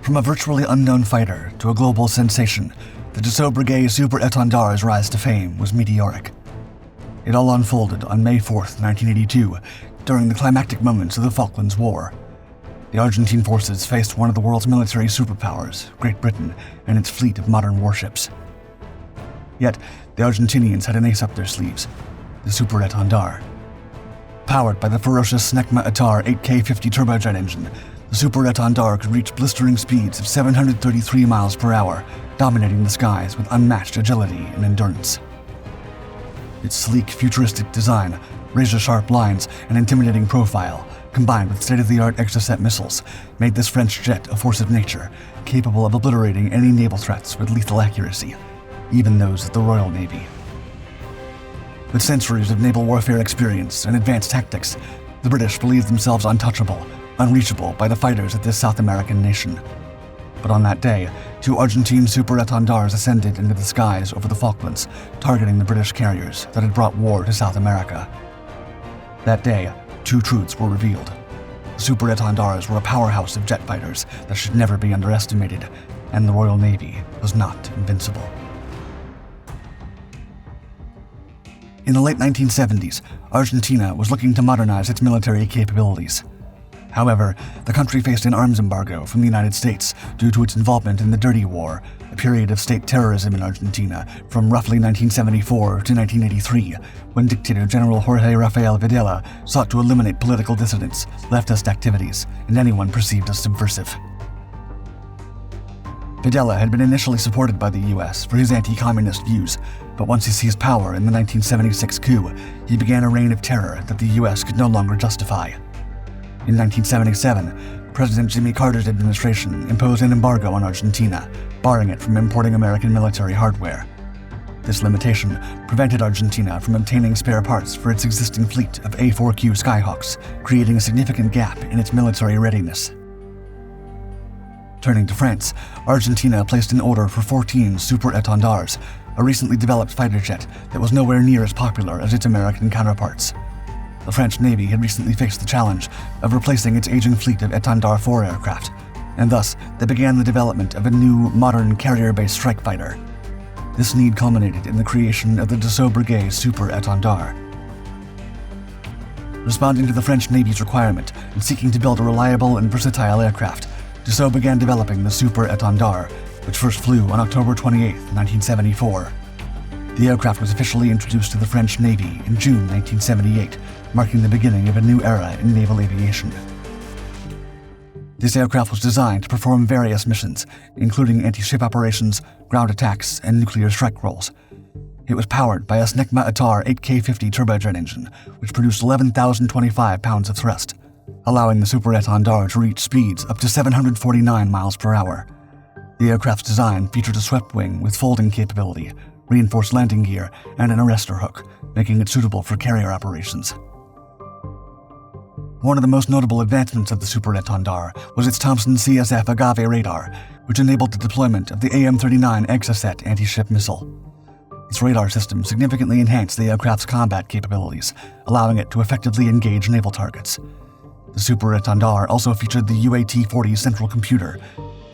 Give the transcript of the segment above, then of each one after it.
From a virtually unknown fighter to a global sensation, the Dassault-Breguet Super Étendard's rise to fame was meteoric. It all unfolded on May 4, 1982, during the climactic moments of the Falklands War. The Argentine forces faced one of the world's military superpowers, Great Britain, and its fleet of modern warships. Yet, the Argentinians had an ace up their sleeves, the Super Étendard. Powered by the ferocious SNECMA Atar 8K50 turbojet engine, the Super Étendard could reach blistering speeds of 733 miles per hour, dominating the skies with unmatched agility and endurance. Its sleek, futuristic design, razor-sharp lines, and intimidating profile, combined with state-of-the-art Exocet missiles, made this French jet a force of nature, capable of obliterating any naval threats with lethal accuracy, even those of the Royal Navy. With centuries of naval warfare experience and advanced tactics, the British believed themselves untouchable, unreachable by the fighters of this South American nation. But on that day, 2 Argentine Super Étendards ascended into the skies over the Falklands, targeting the British carriers that had brought war to South America. That day, 2 truths were revealed. The Super Étendards were a powerhouse of jet fighters that should never be underestimated, and the Royal Navy was not invincible. In the late 1970s, Argentina was looking to modernize its military capabilities. However, the country faced an arms embargo from the United States due to its involvement in the Dirty War, a period of state terrorism in Argentina from roughly 1974 to 1983, when dictator General Jorge Rafael Videla sought to eliminate political dissidents, leftist activities, and anyone perceived as subversive. Videla had been initially supported by the U.S. for his anti-communist views, but once he seized power in the 1976 coup, he began a reign of terror that the U.S. could no longer justify. In 1977, President Jimmy Carter's administration imposed an embargo on Argentina, barring it from importing American military hardware. This limitation prevented Argentina from obtaining spare parts for its existing fleet of A4Q Skyhawks, creating a significant gap in its military readiness. Turning to France, Argentina placed an order for 14 Super Étendards, a recently developed fighter jet that was nowhere near as popular as its American counterparts. The French Navy had recently faced the challenge of replacing its aging fleet of Étendard 4 aircraft, and thus they began the development of a new, modern carrier-based strike fighter. This need culminated in the creation of the Dassault-Breguet Super Étendard. Responding to the French Navy's requirement and seeking to build a reliable and versatile aircraft, Dassault began developing the Super Étendard, which first flew on October 28, 1974. The aircraft was officially introduced to the French Navy in June 1978, marking the beginning of a new era in naval aviation. This aircraft was designed to perform various missions, including anti-ship operations, ground attacks, and nuclear strike roles. It was powered by a SNECMA Atar 8K50 turbojet engine, which produced 11,025 pounds of thrust, allowing the Super Étendard to reach speeds up to 749 miles per hour. The aircraft's design featured a swept wing with folding capability, reinforced landing gear, and an arrestor hook, making it suitable for carrier operations. One of the most notable advancements of the Super Étendard was its Thompson CSF Agave radar, which enabled the deployment of the AM-39 Exocet anti-ship missile. Its radar system significantly enhanced the aircraft's combat capabilities, allowing it to effectively engage naval targets. The Super Étendard also featured the UAT-40 central computer,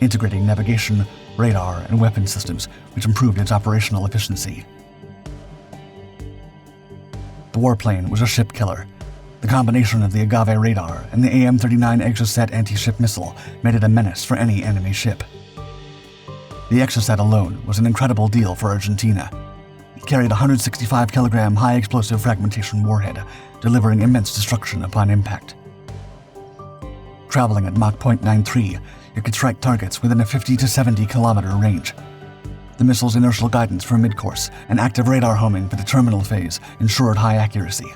integrating navigation, radar, and weapon systems, which improved its operational efficiency. The warplane was a ship killer. The combination of the Agave radar and the AM-39 Exocet anti-ship missile made it a menace for any enemy ship. The Exocet alone was an incredible deal for Argentina. It carried a 165-kilogram high-explosive fragmentation warhead, delivering immense destruction upon impact. Traveling at Mach 0.93, it could strike targets within a 50 to 70-kilometer range. The missile's inertial guidance for mid-course and active radar homing for the terminal phase ensured high accuracy.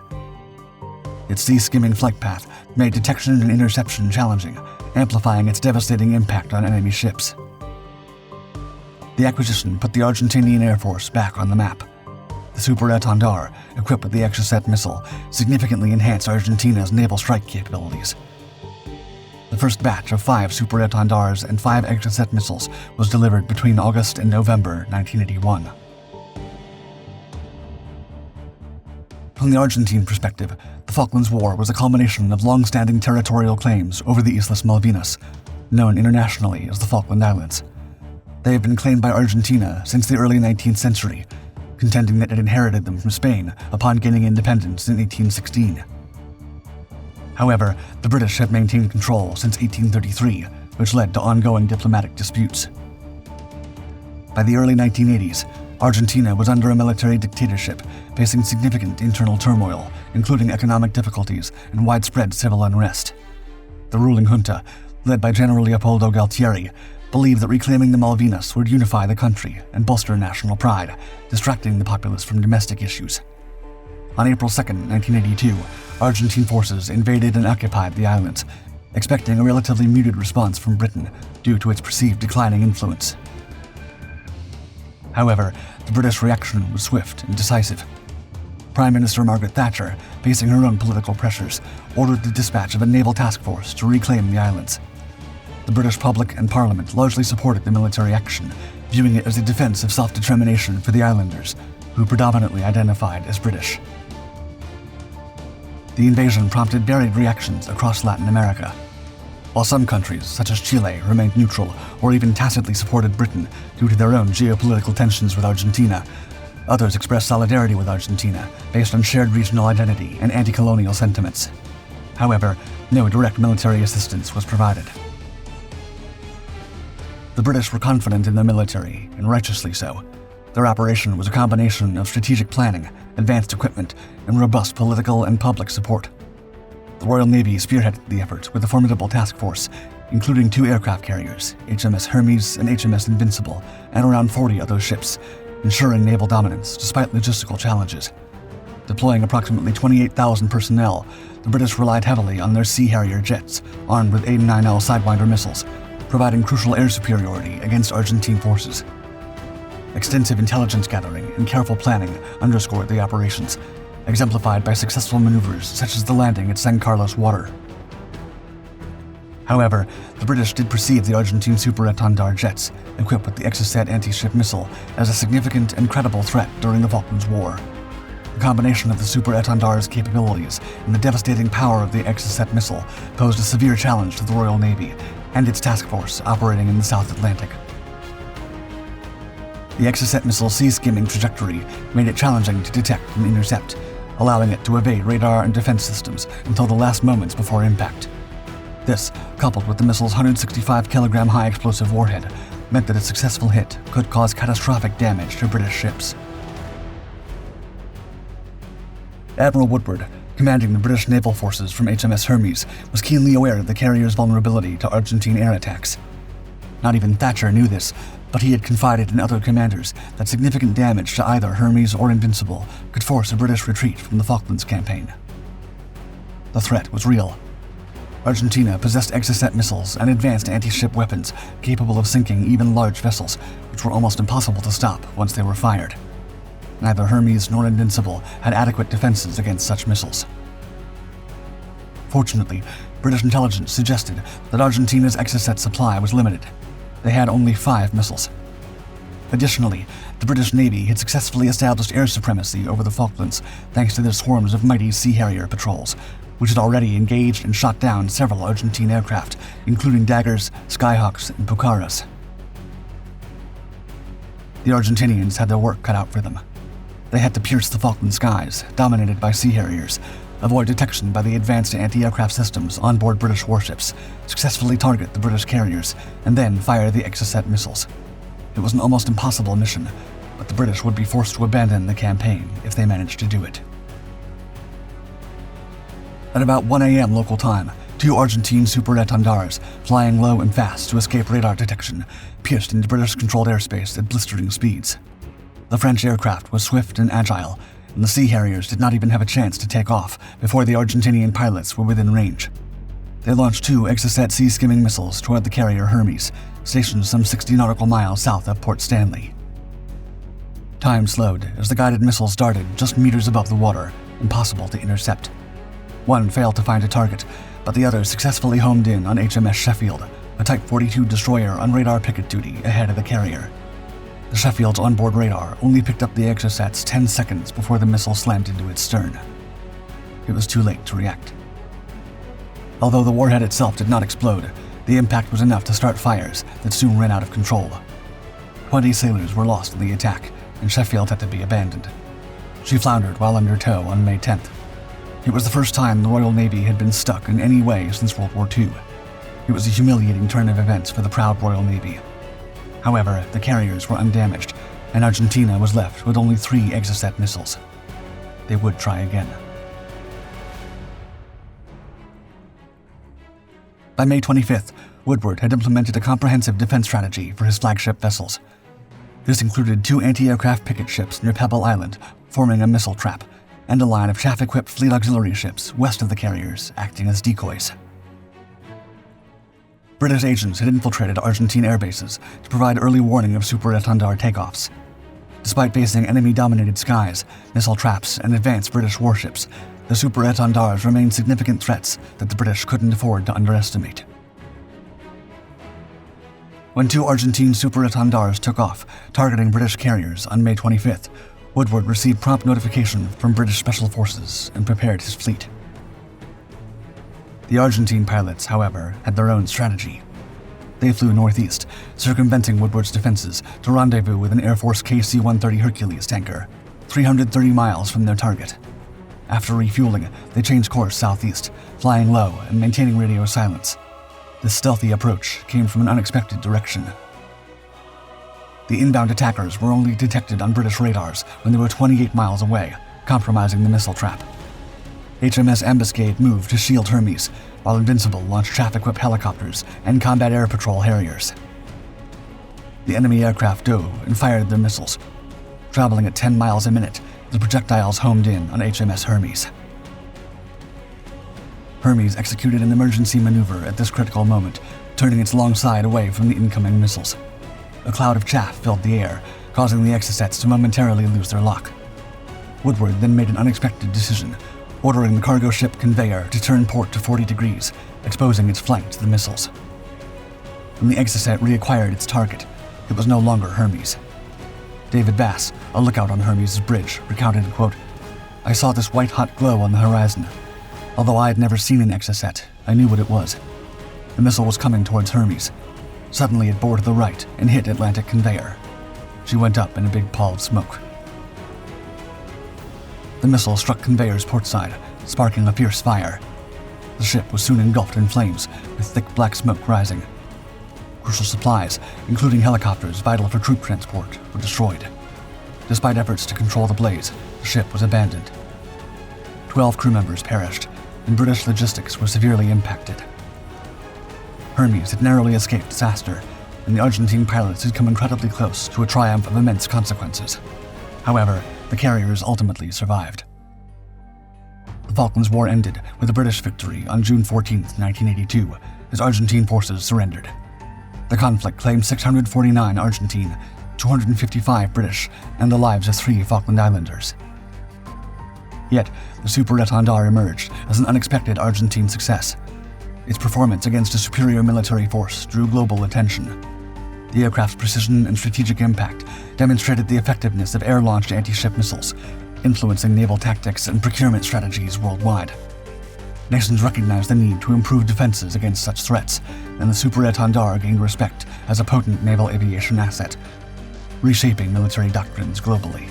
Its sea-skimming flight path made detection and interception challenging, amplifying its devastating impact on enemy ships. The acquisition put the Argentinian Air Force back on the map. The Super Étendard, equipped with the Exocet missile, significantly enhanced Argentina's naval strike capabilities. The first batch of 5 Super Étendards and 5 Exocet missiles was delivered between August and November 1981. From the Argentine perspective, the Falklands War was a culmination of long-standing territorial claims over the Islas Malvinas, known internationally as the Falkland Islands. They have been claimed by Argentina since the early 19th century, contending that it inherited them from Spain upon gaining independence in 1816. However, the British have maintained control since 1833, which led to ongoing diplomatic disputes. By the early 1980s, Argentina was under a military dictatorship, facing significant internal turmoil, including economic difficulties and widespread civil unrest. The ruling junta, led by General Leopoldo Galtieri, believed that reclaiming the Malvinas would unify the country and bolster national pride, distracting the populace from domestic issues. On April 2, 1982, Argentine forces invaded and occupied the islands, expecting a relatively muted response from Britain due to its perceived declining influence. However, the British reaction was swift and decisive. Prime Minister Margaret Thatcher, facing her own political pressures, ordered the dispatch of a naval task force to reclaim the islands. The British public and Parliament largely supported the military action, viewing it as a defense of self-determination for the islanders, who predominantly identified as British. The invasion prompted varied reactions across Latin America. While some countries, such as Chile, remained neutral or even tacitly supported Britain due to their own geopolitical tensions with Argentina, others expressed solidarity with Argentina based on shared regional identity and anti-colonial sentiments. However, no direct military assistance was provided. The British were confident in their military, and righteously so. Their operation was a combination of strategic planning, advanced equipment, and robust political and public support. The Royal Navy spearheaded the effort with a formidable task force, including 2 aircraft carriers, HMS Hermes and HMS Invincible, and around 40 other ships, ensuring naval dominance despite logistical challenges. Deploying approximately 28,000 personnel, the British relied heavily on their Sea Harrier jets, armed with 89L Sidewinder missiles, providing crucial air superiority against Argentine forces. Extensive intelligence gathering and careful planning underscored the operations, exemplified by successful maneuvers such as the landing at San Carlos Water. However, the British did perceive the Argentine Super Étendard jets, equipped with the Exocet anti-ship missile, as a significant and credible threat during the Falklands War. The combination of the Super Étendard's capabilities and the devastating power of the Exocet missile posed a severe challenge to the Royal Navy and its task force operating in the South Atlantic. The Exocet missile's sea-skimming trajectory made it challenging to detect and intercept, allowing it to evade radar and defense systems until the last moments before impact. This, coupled with the missile's 165-kilogram high-explosive warhead, meant that a successful hit could cause catastrophic damage to British ships. Admiral Woodward, commanding the British naval forces from HMS Hermes, was keenly aware of the carrier's vulnerability to Argentine air attacks. Not even Thatcher knew this, but he had confided in other commanders that significant damage to either Hermes or Invincible could force a British retreat from the Falklands campaign. The threat was real. Argentina possessed Exocet missiles and advanced anti-ship weapons capable of sinking even large vessels, which were almost impossible to stop once they were fired. Neither Hermes nor Invincible had adequate defenses against such missiles. Fortunately, British intelligence suggested that Argentina's Exocet supply was limited. They had only 5 missiles. Additionally, the British Navy had successfully established air supremacy over the Falklands thanks to their swarms of mighty Sea Harrier patrols, which had already engaged and shot down several Argentine aircraft, including Daggers, Skyhawks, and Pucaras. The Argentinians had their work cut out for them. They had to pierce the Falkland skies, dominated by Sea Harriers, avoid detection by the advanced anti-aircraft systems on board British warships, successfully target the British carriers, and then fire the Exocet missiles. It was an almost impossible mission, but the British would be forced to abandon the campaign if they managed to do it. At about 1 a.m. local time, 2 Argentine Super Étendards, flying low and fast to escape radar detection, pierced into British-controlled airspace at blistering speeds. The French aircraft was swift and agile, and the Sea Harriers did not even have a chance to take off before the Argentinian pilots were within range. They launched 2 Exocet sea-skimming missiles toward the carrier Hermes, stationed some 60 nautical miles south of Port Stanley. Time slowed as the guided missiles darted just meters above the water, impossible to intercept. One failed to find a target, but the other successfully homed in on HMS Sheffield, a Type 42 destroyer on radar picket duty ahead of the carrier. The Sheffield's onboard radar only picked up the Exocets 10 seconds before the missile slammed into its stern. It was too late to react. Although the warhead itself did not explode, The impact was enough to start fires that soon ran out of control. 20 sailors were lost in the attack, and Sheffield had to be abandoned. She floundered while under tow on May 10th. It was the first time the Royal Navy had been stuck in any way since World War II. It was a humiliating turn of events for the proud Royal Navy. However, the carriers were undamaged, and Argentina was left with only 3 Exocet missiles. They would try again. By May 25th, Woodward had implemented a comprehensive defense strategy for his flagship vessels. This included 2 anti-aircraft picket ships near Pebble Island, forming a missile trap, and a line of chaff-equipped fleet auxiliary ships west of the carriers, acting as decoys. British agents had infiltrated Argentine air bases to provide early warning of Super Étendard takeoffs. Despite facing enemy-dominated skies, missile traps, and advanced British warships, the Super Étendards remained significant threats that the British couldn't afford to underestimate. When 2 Argentine Super Étendards took off, targeting British carriers on May 25th, Woodward received prompt notification from British Special Forces and prepared his fleet. The Argentine pilots, however, had their own strategy. They flew northeast, circumventing Woodward's defenses to rendezvous with an Air Force KC-130 Hercules tanker, 330 miles from their target. After refueling, they changed course southeast, flying low and maintaining radio silence. This stealthy approach came from an unexpected direction. The inbound attackers were only detected on British radars when they were 28 miles away, compromising the missile trap. HMS Ambuscade moved to shield Hermes, while Invincible launched chaff-equipped helicopters and combat air patrol Harriers. The enemy aircraft dove and fired their missiles. Traveling at 10 miles a minute, the projectiles homed in on HMS Hermes. Hermes executed an emergency maneuver at this critical moment, turning its long side away from the incoming missiles. A cloud of chaff filled the air, causing the Exocets to momentarily lose their lock. Woodward then made an unexpected decision, ordering the cargo ship Conveyor to turn port to 40 degrees, exposing its flank to the missiles. When the Exocet reacquired its target, it was no longer Hermes. David Bass, a lookout on Hermes' bridge, recounted, quote, "I saw this white-hot glow on the horizon. Although I had never seen an Exocet, I knew what it was. The missile was coming towards Hermes. Suddenly it bore to the right and hit Atlantic Conveyor. She went up in a big pall of smoke." The missile struck Conveyor's port side, sparking a fierce fire. The ship was soon engulfed in flames, with thick black smoke rising. Crucial supplies, including helicopters vital for troop transport, were destroyed. Despite efforts to control the blaze, the ship was abandoned. 12 crew members perished, and British logistics were severely impacted. Hermes had narrowly escaped disaster, and the Argentine pilots had come incredibly close to a triumph of immense consequences. However, the carriers ultimately survived. The Falklands War ended with a British victory on June 14, 1982, as Argentine forces surrendered. The conflict claimed 649 Argentine, 255 British, and the lives of 3 Falkland Islanders. Yet, the Super Étendard emerged as an unexpected Argentine success. Its performance against a superior military force drew global attention. The aircraft's precision and strategic impact demonstrated the effectiveness of air-launched anti-ship missiles, influencing naval tactics and procurement strategies worldwide. Nations recognized the need to improve defenses against such threats, and the Super Étendard gained respect as a potent naval aviation asset, reshaping military doctrines globally.